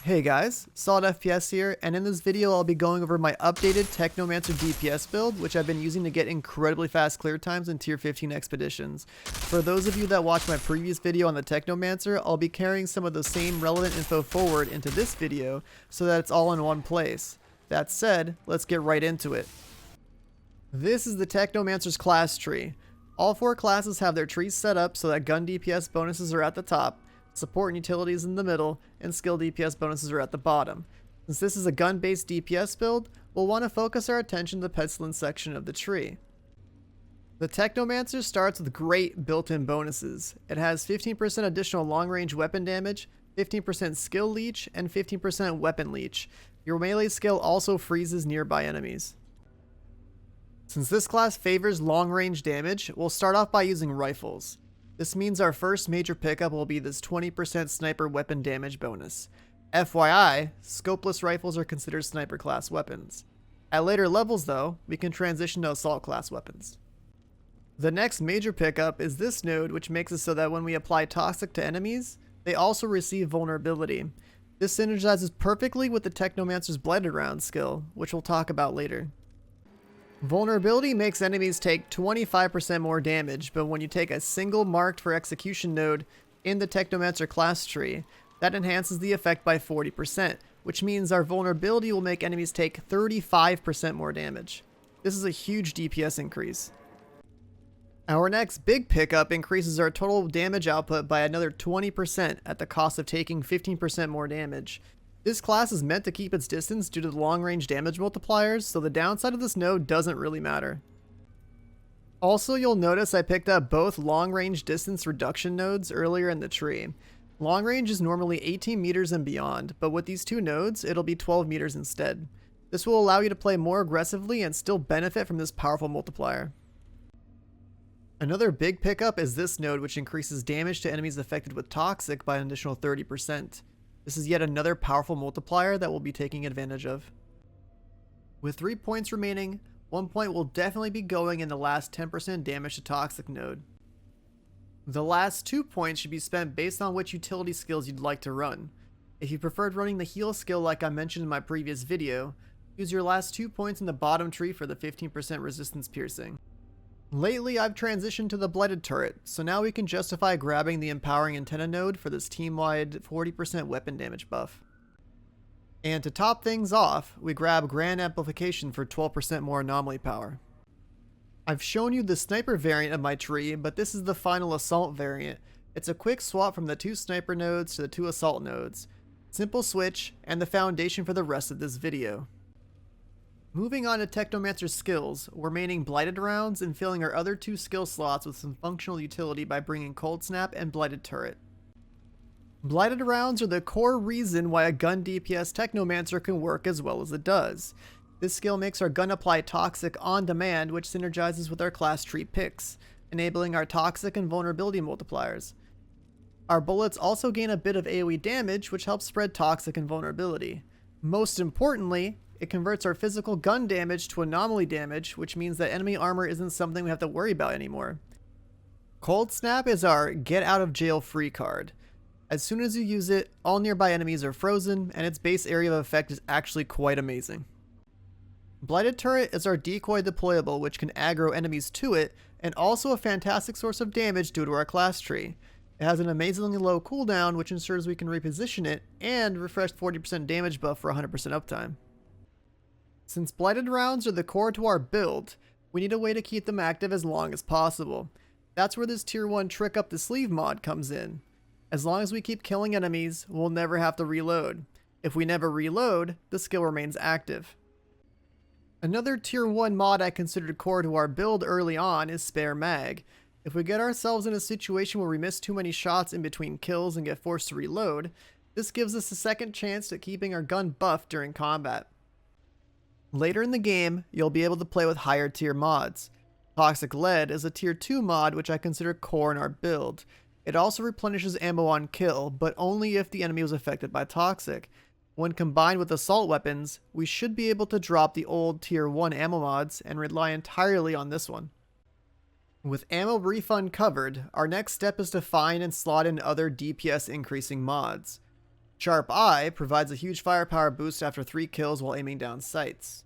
Hey guys, SOLIDFPS here, and in this video I'll be going over my updated Technomancer DPS build, which I've been using to get incredibly fast clear times in tier 15 expeditions. For those of you that watched my previous video on the Technomancer, I'll be carrying some of the same relevant info forward into this video so that it's all in one place. That said, let's get right into it. This is the Technomancer's class tree. All four classes have their trees set up so that gun DPS bonuses are at the top, support and utilities in the middle, and skill DPS bonuses are at the bottom. Since this is a gun-based DPS build, we'll want to focus our attention to the pestilence section of the tree. The Technomancer starts with great built-in bonuses. It has 15% additional long-range weapon damage, 15% skill leech, and 15% weapon leech. Your melee skill also freezes nearby enemies. Since this class favors long-range damage, we'll start off by using rifles. This means our first major pickup will be this 20% sniper weapon damage bonus. FYI, scopeless rifles are considered sniper class weapons. At later levels though, we can transition to assault class weapons. The next major pickup is this node, which makes it so that when we apply toxic to enemies, they also receive vulnerability. This synergizes perfectly with the Technomancer's Blighted round skill, which we'll talk about later. Vulnerability makes enemies take 25% more damage, but when you take a single marked for execution node in the Technomancer class tree, that enhances the effect by 40%, which means our vulnerability will make enemies take 35% more damage. This is a huge DPS increase. Our next big pickup increases our total damage output by another 20% at the cost of taking 15% more damage. This class is meant to keep its distance due to the long-range damage multipliers, so the downside of this node doesn't really matter. Also, you'll notice I picked up both long-range distance reduction nodes earlier in the tree. Long range is normally 18 meters and beyond, but with these two nodes, it'll be 12 meters instead. This will allow you to play more aggressively and still benefit from this powerful multiplier. Another big pickup is this node, which increases damage to enemies affected with toxic by an additional 30%. This is yet another powerful multiplier that we'll be taking advantage of. With 3 points remaining, 1 point will definitely be going in the last 10% damage to toxic node. The last 2 points should be spent based on which utility skills you'd like to run. If you preferred running the heal skill like I mentioned in my previous video, use your last 2 points in the bottom tree for the 15% resistance piercing. Lately, I've transitioned to the Blighted turret, so now we can justify grabbing the Empowering Antenna node for this team-wide 40% weapon damage buff. And to top things off, we grab Grand Amplification for 12% more anomaly power. I've shown you the sniper variant of my tree, but this is the final assault variant. It's a quick swap from the 2 sniper nodes to the 2 assault nodes. Simple switch, and the foundation for the rest of this video. Moving on to Technomancer's skills, we're maining Blighted rounds and filling our other 2 skill slots with some functional utility by bringing Cold Snap and Blighted turret. Blighted rounds are the core reason why a gun DPS Technomancer can work as well as it does. This skill makes our gun apply toxic on demand, which synergizes with our class tree picks, enabling our toxic and vulnerability multipliers. Our bullets also gain a bit of AoE damage, which helps spread toxic and vulnerability. Most importantly, it converts our physical gun damage to anomaly damage, which means that enemy armor isn't something we have to worry about anymore. Cold Snap is our get out of jail free card. As soon as you use it, all nearby enemies are frozen, and its base area of effect is actually quite amazing. Blighted turret is our decoy deployable, which can aggro enemies to it, and also a fantastic source of damage due to our class tree. It has an amazingly low cooldown, which ensures we can reposition it, and refresh 40% damage buff for 100% uptime. Since Blighted rounds are the core to our build, we need a way to keep them active as long as possible. That's where this tier 1 trick up the sleeve mod comes in. As long as we keep killing enemies, we'll never have to reload. If we never reload, the skill remains active. Another tier 1 mod I considered core to our build early on is Spare Mag. If we get ourselves in a situation where we miss too many shots in between kills and get forced to reload, this gives us a second chance at keeping our gun buffed during combat. Later in the game, you'll be able to play with higher tier mods. Toxic Lead is a tier 2 mod which I consider core in our build. It also replenishes ammo on kill, but only if the enemy was affected by Toxic. When combined with assault weapons, we should be able to drop the old tier 1 ammo mods and rely entirely on this one. With ammo refund covered, our next step is to find and slot in other DPS increasing mods. Sharp Eye provides a huge firepower boost after 3 kills while aiming down sights.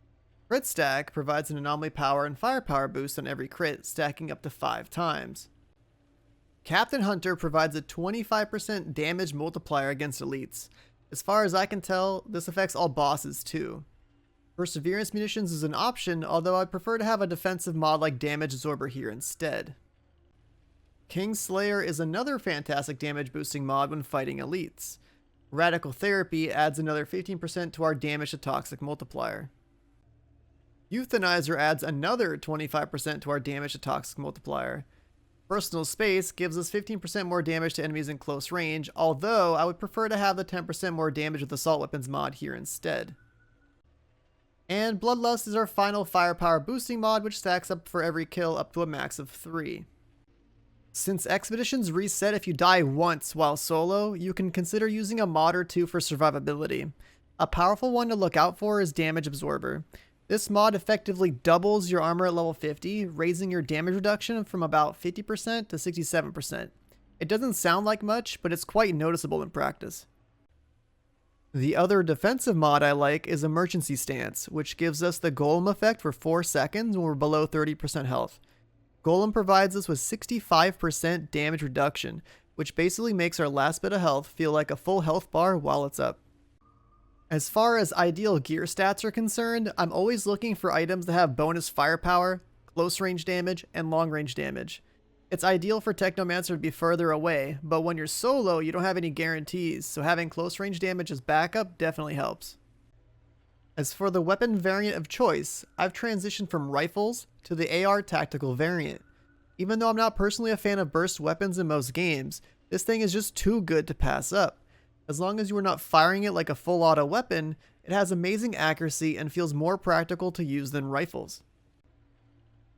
Crit Stack provides an anomaly power and firepower boost on every crit, stacking up to 5 times. Captain Hunter provides a 25% damage multiplier against elites. As far as I can tell, this affects all bosses too. Perseverance munitions is an option, although I'd prefer to have a defensive mod like Damage Absorber here instead. Kingslayer is another fantastic damage boosting mod when fighting elites. Radical Therapy adds another 15% to our damage to toxic multiplier. Euthanizer adds another 25% to our damage to toxic multiplier. Personal Space gives us 15% more damage to enemies in close range, although I would prefer to have the 10% more damage with Assault Weapons mod here instead. And Bloodlust is our final firepower boosting mod, which stacks up for every kill up to a max of 3. Since expeditions reset if you die once while solo, you can consider using a mod or two for survivability. A powerful one to look out for is Damage Absorber. This mod effectively doubles your armor at level 50, raising your damage reduction from about 50% to 67%. It doesn't sound like much, but it's quite noticeable in practice. The other defensive mod I like is Emergency Stance, which gives us the Golem effect for 4 seconds when we're below 30% health. Golem provides us with 65% damage reduction, which basically makes our last bit of health feel like a full health bar while it's up. As far as ideal gear stats are concerned, I'm always looking for items that have bonus firepower, close range damage, and long range damage. It's ideal for Technomancer to be further away, but when you're solo, you don't have any guarantees, so having close range damage as backup definitely helps. As for the weapon variant of choice, I've transitioned from rifles to the AR tactical variant. Even though I'm not personally a fan of burst weapons in most games, this thing is just too good to pass up. As long as you are not firing it like a full auto weapon, it has amazing accuracy and feels more practical to use than rifles.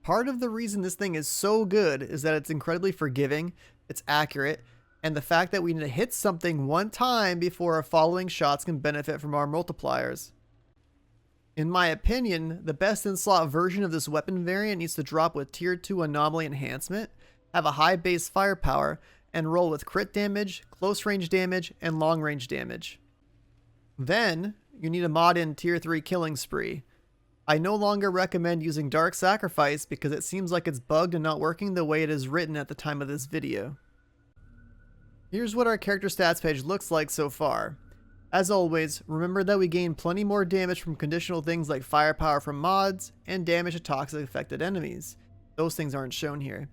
Part of the reason this thing is so good is that it's incredibly forgiving, it's accurate, and the fact that we need to hit something one time before our following shots can benefit from our multipliers. In my opinion, the best in-slot version of this weapon variant needs to drop with Tier 2 Anomaly Enhancement, have a high base firepower, and roll with crit damage, close range damage, and long range damage. Then, you need a mod in Tier 3 Killing Spree. I no longer recommend using Dark Sacrifice because it seems like it's bugged and not working the way it is written at the time of this video. Here's what our character stats page looks like so far. As always, remember that we gain plenty more damage from conditional things like firepower from mods, and damage to toxic affected enemies. Those things aren't shown here.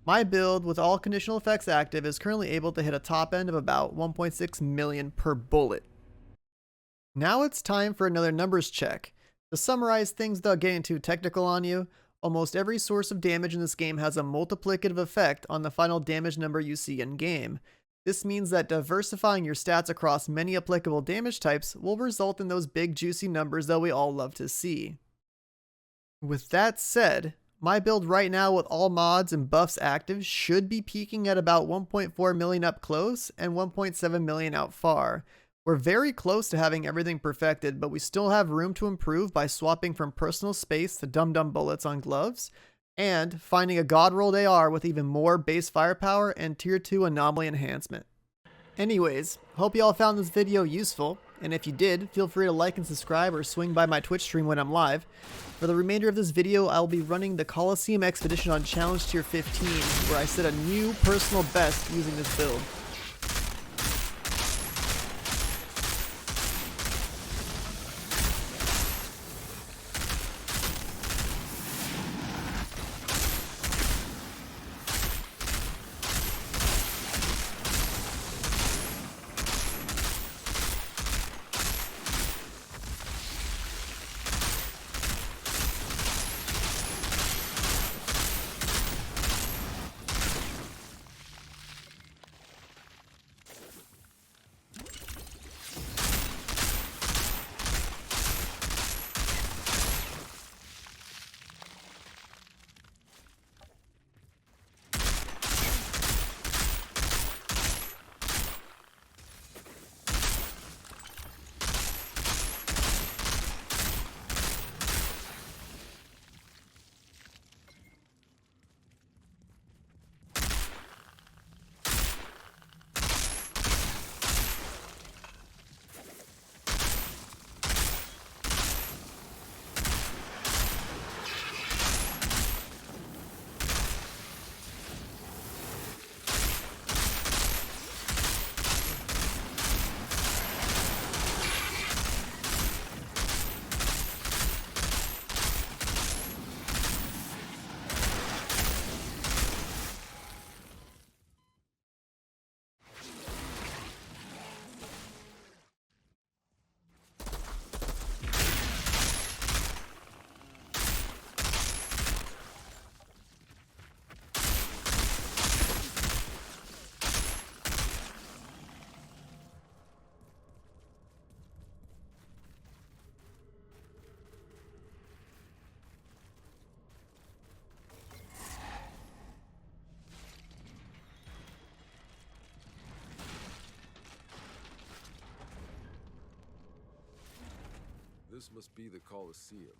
My build, with all conditional effects active, is currently able to hit a top end of about 1.6 million per bullet. Now it's time for another numbers check. To summarize things without getting too technical on you, almost every source of damage in this game has a multiplicative effect on the final damage number you see in game. This means that diversifying your stats across many applicable damage types will result in those big juicy numbers that we all love to see. With that said, my build right now with all mods and buffs active should be peaking at about 1.4 million up close and 1.7 million out far. We're very close to having everything perfected, but we still have room to improve by swapping from Personal Space to Dum Dum bullets on gloves, and finding a God rolled AR with even more base firepower and Tier 2 Anomaly Enhancement. Anyways, hope you all found this video useful, and if you did, feel free to like and subscribe or swing by my Twitch stream when I'm live. For the remainder of this video, I'll be running the Coliseum Expedition on Challenge Tier 15, where I set a new personal best using this build. This must be the Colosseum.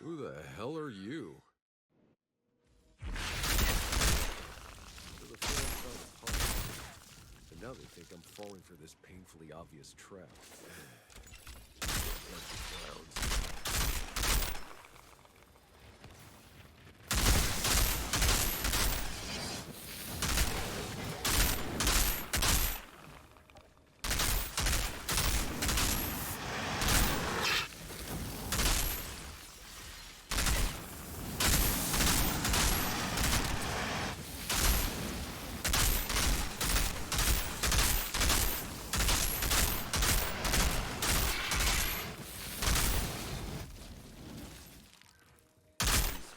Who the hell are you? So the fans found a pump, and now they think I'm falling for this painfully obvious trap. Bunch of clowns.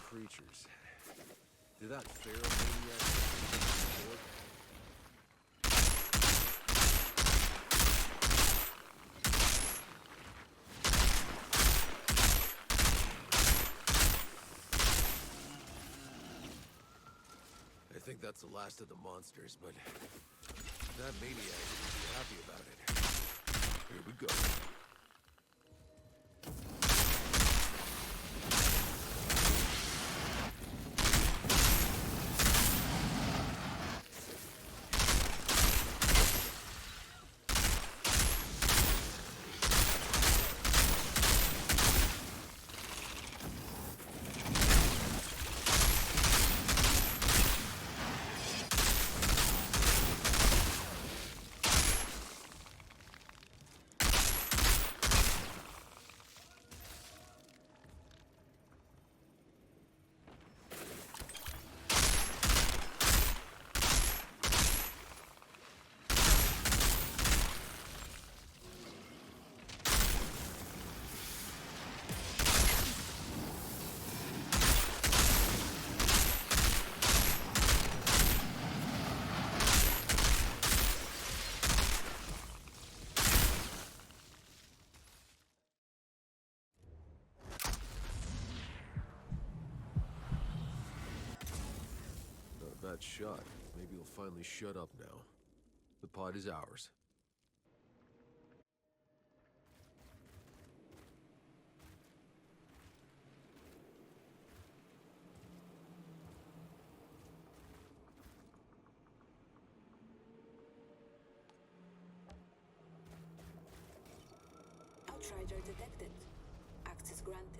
Creatures. Did that feral maniac work? I think that's the last of the monsters, but that maniac would be happy about it. Here we go. Bad shot. Maybe he'll finally shut up now. The pod is ours. Outrider detected. Access granted.